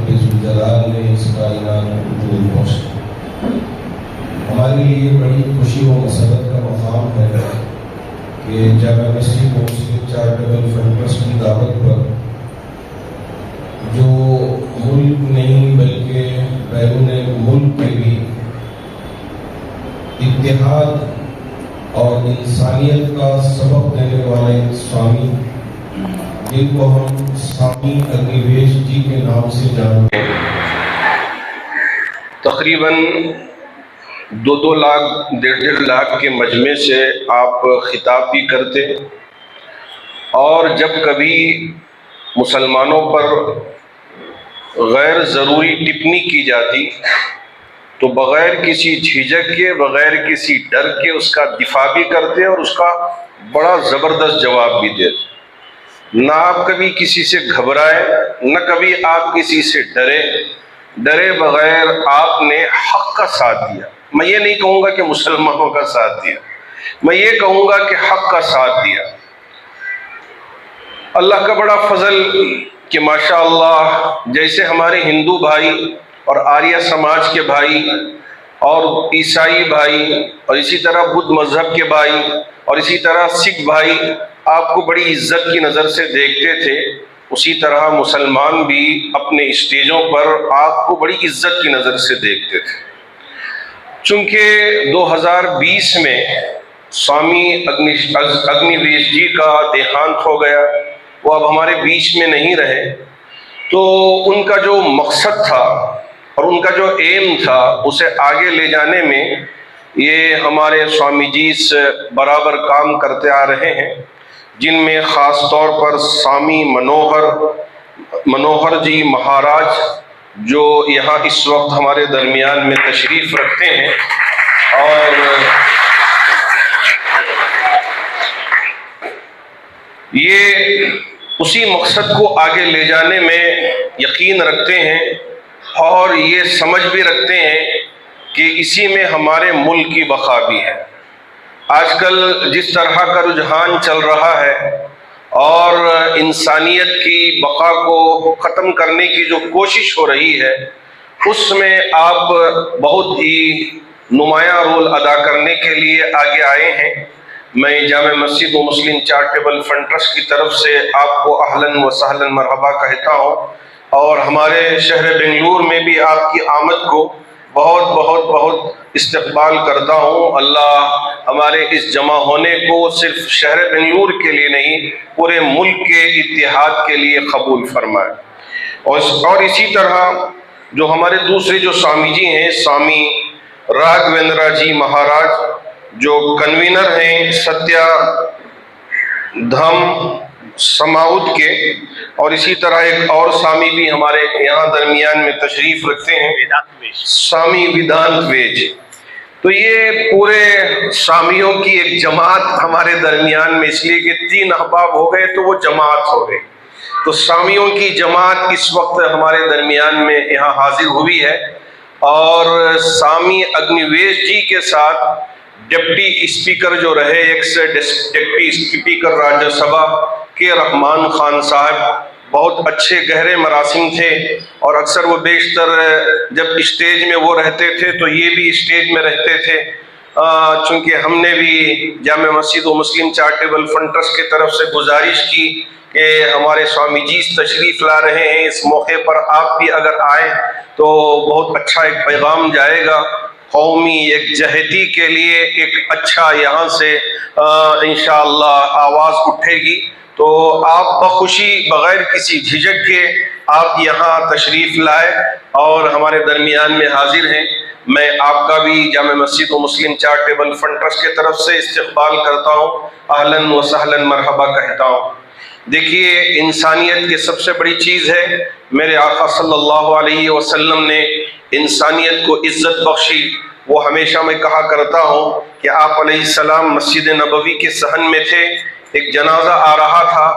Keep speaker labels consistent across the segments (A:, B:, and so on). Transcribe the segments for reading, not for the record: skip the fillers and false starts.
A: رب ذوالجلال نے اس کائنات کو وجود بخشا۔ ہمارے لیے یہ بڑی خوشی و مسرت کا مقام ہے کہ جامع مسجد مسلم چیریٹیبل فنڈ ٹرسٹ کی دعوت پر جو ملک نہیں بلکہ بیرون ملک کے بھی اتحاد اور انسانیت کا سبق دینے والے سوامی، جن کو ہم سوامی اگنیویش جی کے نام سے جانتے ہیں،
B: تقریباً 2 لاکھ 1.5 لاکھ کے مجمع سے آپ خطاب بھی کرتے، اور جب کبھی مسلمانوں پر غیر ضروری ٹپنی کی جاتی تو بغیر کسی جھجک کے، بغیر کسی ڈر کے اس کا دفاع بھی کرتے اور اس کا بڑا زبردست جواب بھی دیتے۔ نہ آپ کبھی کسی سے گھبرائے، نہ کبھی آپ کسی سے ڈرے بغیر آپ نے حق کا ساتھ دیا۔ میں یہ نہیں کہوں گا کہ مسلمانوں کا ساتھ دیا، میں یہ کہوں گا کہ حق کا ساتھ دیا۔ اللہ کا بڑا فضل کہ ماشاءاللہ جیسے ہمارے ہندو بھائی اور آریہ سماج کے بھائی اور عیسائی بھائی اور اسی طرح بدھ مذہب کے بھائی اور اسی طرح سکھ بھائی آپ کو بڑی عزت کی نظر سے دیکھتے تھے، اسی طرح مسلمان بھی اپنے اسٹیجوں پر آپ کو بڑی عزت کی نظر سے دیکھتے تھے۔ چونکہ 2020 میں سوامی اگنیویش جی کا دیہانت ہو گیا، وہ اب ہمارے بیچ میں نہیں رہے، تو ان کا جو مقصد تھا اور ان کا جو ایم تھا اسے آگے لے جانے میں یہ ہمارے سوامی جی سے برابر کام کرتے آ رہے ہیں، جن میں خاص طور پر سوامی منوہر جی مہاراج جو یہاں اس وقت ہمارے درمیان میں تشریف رکھتے ہیں، اور یہ اسی مقصد کو آگے لے جانے میں یقین رکھتے ہیں اور یہ سمجھ بھی رکھتے ہیں کہ اسی میں ہمارے ملک کی بقا بھی ہے۔ آج کل جس طرح کا رجحان چل رہا ہے اور انسانیت کی بقا کو ختم کرنے کی جو کوشش ہو رہی ہے، اس میں آپ بہت ہی نمایاں رول ادا کرنے کے لیے آگے آئے ہیں۔ میں جامع مسجد و مسلم چیریٹیبل فنڈ ٹرسٹ کی طرف سے آپ کو اہلاً و سہلاً مرحبا کہتا ہوں، اور ہمارے شہر بنگلور میں بھی آپ کی آمد کو بہت بہت بہت استقبال کرتا ہوں۔ اللہ ہمارے اس جمع ہونے کو صرف شہر بنگلور کے لیے نہیں، پورے ملک کے اتحاد کے لیے قبول فرمائے۔ اور اسی طرح جو ہمارے دوسرے جو سوامی جی ہیں، سوامی راگھویندرا جی مہاراج جو کنوینر ہیں ستیہ دھم سماؤت کے، اور اسی طرح ایک اور سوامی بھی ہمارے یہاں درمیان میں تشریف رکھتے ہیں، سوامی ویدانت ویج۔ تو یہ پورے سوامیوں کی ایک جماعت ہمارے درمیان میں، اس لیے کہ 3 احباب ہو گئے تو وہ جماعت ہو گئی، تو سوامیوں کی جماعت اس وقت ہمارے درمیان میں یہاں حاضر ہوئی ہے۔ اور سوامی اگنیویش جی کے ساتھ ڈپٹی اسپیکر جو رہے، x deputy speaker Rajya Sabha کے رحمان خان صاحب، بہت اچھے گہرے مراسم تھے، اور اکثر وہ بیشتر جب اسٹیج میں وہ رہتے تھے تو یہ بھی اسٹیج میں رہتے تھے۔ چونکہ ہم نے بھی جامع مسجد و مسلم چیریٹیبل فنڈ ٹرسٹ کی طرف سے گزارش کی کہ ہمارے سوامی جی تشریف لا رہے ہیں، اس موقع پر آپ بھی اگر آئیں تو بہت اچھا ایک پیغام جائے گا، قومی ایک جہتی کے لیے ایک اچھا یہاں سے انشاءاللہ آواز اٹھے گی۔ تو آپ بخوشی بغیر کسی جھجک کے آپ یہاں تشریف لائے اور ہمارے درمیان میں حاضر ہیں۔ میں آپ کا بھی جامع مسجد و مسلم چیریٹیبل فنڈ ٹرسٹ کی طرف سے استقبال کرتا ہوں، اہلاً و سہلاً مرحبا کہتا ہوں۔ دیکھیے، انسانیت کی سب سے بڑی چیز ہے، میرے آقا صلی اللہ علیہ وسلم نے انسانیت کو عزت بخشی۔ وہ ہمیشہ میں کہا کرتا ہوں کہ آپ علیہ السلام مسجد نبوی کے صحن میں تھے، ایک جنازہ آ رہا تھا،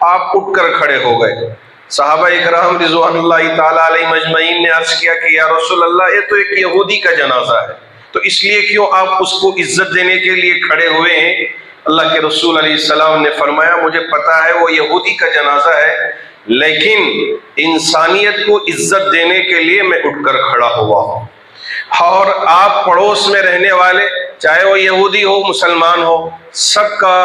B: آپ اٹھ کر کھڑے ہو گئے۔ صحابہ اکرام رضوان اللہ تعالیٰ علیہ مجمعین نے عرض کیا کہ یا رسول اللہ، یہ تو ایک یہودی کا جنازہ ہے، تو اس لیے کیوں آپ اس کو عزت دینے کے لیے کھڑے ہوئے ہیں؟ اللہ کے رسول علیہ السلام نے فرمایا، مجھے پتا ہے وہ یہودی کا جنازہ ہے، لیکن انسانیت کو عزت دینے کے لیے میں اٹھ کر کھڑا ہوا ہوں۔ اور آپ پڑوس میں رہنے والے، چاہے وہ یہودی ہو مسلمان ہو، سب کا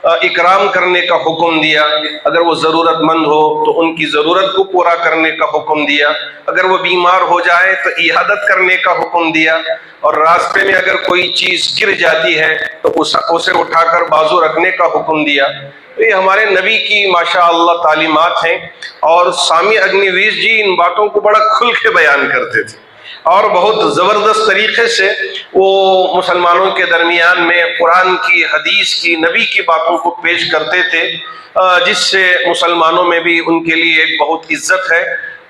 B: اکرام کرنے کا حکم دیا۔ اگر وہ ضرورت مند ہو تو ان کی ضرورت کو پورا کرنے کا حکم دیا، اگر وہ بیمار ہو جائے تو عیادت کرنے کا حکم دیا، اور راستے میں اگر کوئی چیز گر جاتی ہے تو اسے اٹھا کر بازو رکھنے کا حکم دیا۔ یہ ہمارے نبی کی ماشاءاللہ تعلیمات ہیں، اور سامی اگنیویش جی ان باتوں کو بڑا کھل کے بیان کرتے تھے، اور بہت زبردست طریقے سے وہ مسلمانوں کے درمیان میں قرآن کی، حدیث کی، نبی کی باتوں کو پیش کرتے تھے، جس سے مسلمانوں میں بھی ان کے لیے ایک بہت عزت ہے،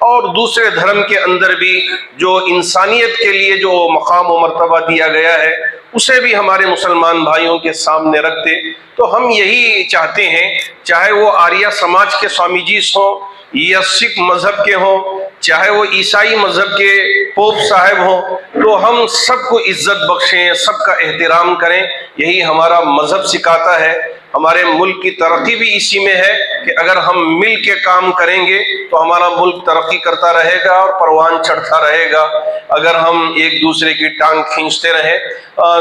B: اور دوسرے دھرم کے اندر بھی جو انسانیت کے لیے جو مقام و مرتبہ دیا گیا ہے اسے بھی ہمارے مسلمان بھائیوں کے سامنے رکھتے۔ تو ہم یہی چاہتے ہیں، چاہے وہ آریہ سماج کے سوامی جیز ہوں یا سکھ مذہب کے ہوں، چاہے وہ عیسائی مذہب کے پوپ صاحب ہوں، تو ہم سب کو عزت بخشیں، سب کا احترام کریں، یہی ہمارا مذہب سکھاتا ہے۔ ہمارے ملک کی ترقی بھی اسی میں ہے کہ اگر ہم مل کے کام کریں گے تو ہمارا ملک ترقی کرتا رہے گا اور پروان چڑھتا رہے گا۔ اگر ہم ایک دوسرے کی ٹانگ کھینچتے رہیں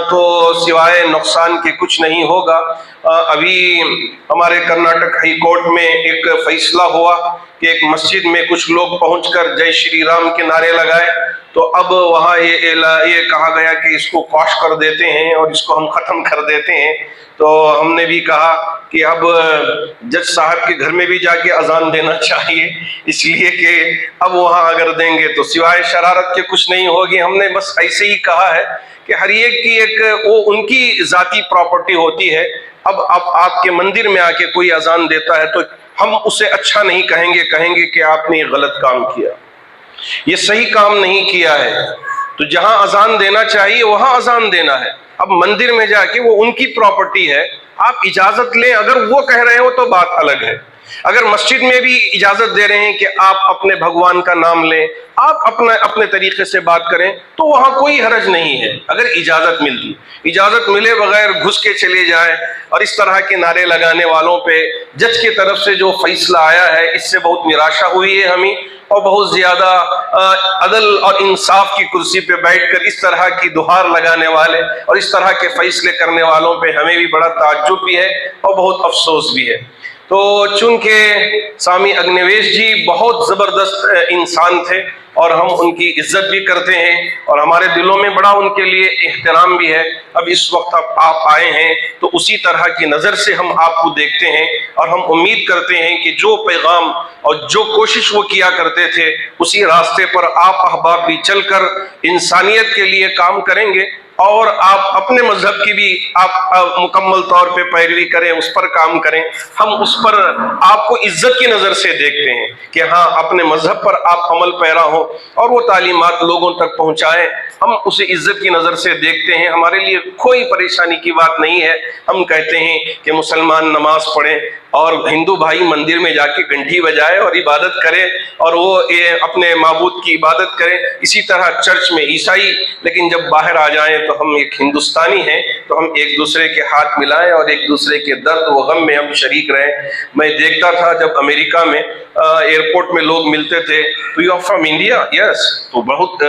B: تو سوائے نقصان کے کچھ نہیں ہوگا۔ ابھی ہمارے کرناٹک ہائی کورٹ میں ایک فیصلہ ہوا کہ ایک مسجد میں کچھ لوگ پہنچ کر جے شری رام کے نعرے لگائے، تو اب وہاں یہ کہا گیا کہ اس کو قاش کر دیتے ہیں اور اس کو ہم ختم کر دیتے ہیں۔ تو ہم نے بھی کہا کہ اب جج صاحب کے گھر میں بھی جا کے اذان دینا چاہیے، اس لیے کہ اب وہاں اگر دیں گے تو سوائے شرارت کے کچھ نہیں ہوگی۔ ہم نے بس ایسے ہی کہا ہے کہ ہر ایک کی ایک وہ ان کی ذاتی پراپرٹی ہوتی ہے۔ اب آپ کے مندر میں آ کے کوئی اذان دیتا ہے تو ہم اسے اچھا نہیں کہیں گے، کہیں گے کہ آپ نے غلط کام کیا، یہ صحیح کام نہیں کیا ہے۔ تو جہاں اذان دینا چاہیے وہاں اذان دینا ہے۔ اب مندر میں جا کے وہ ان کی پراپرٹی ہے، آپ اجازت لیں، اگر وہ کہہ رہے ہو تو بات الگ ہے۔ اگر مسجد میں بھی اجازت دے رہے ہیں کہ آپ اپنے بھگوان کا نام لیں، آپ اپنے طریقے سے بات کریں، تو وہاں کوئی حرج نہیں ہے اگر اجازت ملتی۔ اجازت ملے بغیر گھس کے چلے جائیں اور اس طرح کے نعرے لگانے والوں پہ جج کی طرف سے جو فیصلہ آیا ہے اس سے بہت نراشا ہوئی ہے ہمیں، اور بہت زیادہ عدل اور انصاف کی کرسی پہ بیٹھ کر اس طرح کی دہار لگانے والے اور اس طرح کے فیصلے کرنے والوں پہ ہمیں بھی بڑا تعجب بھی ہے اور بہت افسوس بھی ہے۔ تو چونکہ سامی اگنیویش جی بہت زبردست انسان تھے اور ہم ان کی عزت بھی کرتے ہیں اور ہمارے دلوں میں بڑا ان کے لیے احترام بھی ہے۔ اب اس وقت آپ آئے ہیں تو اسی طرح کی نظر سے ہم آپ کو دیکھتے ہیں، اور ہم امید کرتے ہیں کہ جو پیغام اور جو کوشش وہ کیا کرتے تھے اسی راستے پر آپ احباب بھی چل کر انسانیت کے لیے کام کریں گے، اور آپ اپنے مذہب کی بھی آپ مکمل طور پہ پیروی کریں، اس پر کام کریں۔ ہم اس پر آپ کو عزت کی نظر سے دیکھتے ہیں کہ ہاں اپنے مذہب پر آپ عمل پیرا ہو اور وہ تعلیمات لوگوں تک پہنچائیں، ہم اسے عزت کی نظر سے دیکھتے ہیں۔ ہمارے لیے کوئی پریشانی کی بات نہیں ہے۔ ہم کہتے ہیں کہ مسلمان نماز پڑھیں اور ہندو بھائی مندر میں جا کے گھنٹی بجائے اور عبادت کرے اور وہ اپنے معبود کی عبادت کرے، اسی طرح چرچ میں عیسائی، لیکن جب باہر آ جائیں تو ہم ایک ہندوستانی ہیں تو ہم ایک دوسرے کے ہاتھ ملائیں اور ایک دوسرے کے درد و غم میں ہم شریک رہیں۔ میں دیکھتا تھا جب امریکہ میں ایئرپورٹ میں لوگ ملتے تھے تو یو آر فرام انڈیا، یس، تو بہت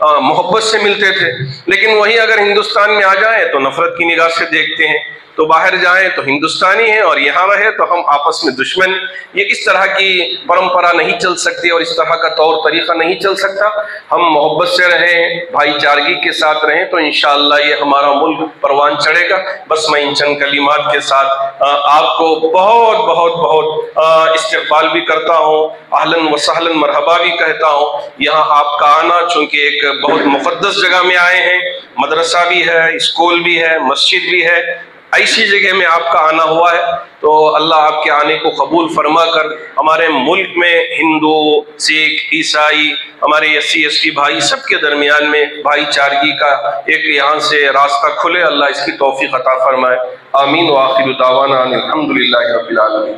B: محبت سے ملتے تھے، لیکن وہی اگر ہندوستان میں آ جائیں تو نفرت کی نگاہ سے دیکھتے ہیں، تو باہر جائیں تو ہندوستانی ہیں اور یہاں رہے تو ہم آپس میں دشمن۔ یہ اس طرح کی پرمپرا نہیں چل سکتی اور اس طرح کا طور طریقہ نہیں چل سکتا۔ ہم محبت سے رہیں، بھائی چارگی کے ساتھ رہیں تو انشاءاللہ یہ ہمارا ملک پروان چڑھے گا۔ بس میں ان چند کلمات کے ساتھ آپ کو بہت بہت بہت استقبال بھی کرتا ہوں، اہلاً و سہلاً مرحبا بھی کہتا ہوں۔ یہاں آپ کا آنا چونکہ ایک بہت مقدس جگہ میں آئے ہیں، مدرسہ بھی ہے، اسکول بھی ہے، مسجد بھی ہے، ایسی جگہ میں آپ کا آنا ہوا ہے، تو اللہ آپ کے آنے کو قبول فرما کر ہمارے ملک میں ہندو، سکھ، عیسائی، ہمارے SC بھائی سب کے درمیان میں بھائی چارگی کا ایک یہاں سے راستہ کھلے۔ اللہ اس کی توفیق عطا فرمائے۔ آمین۔ وآخر دعوانا الحمدللہ رب العالمین۔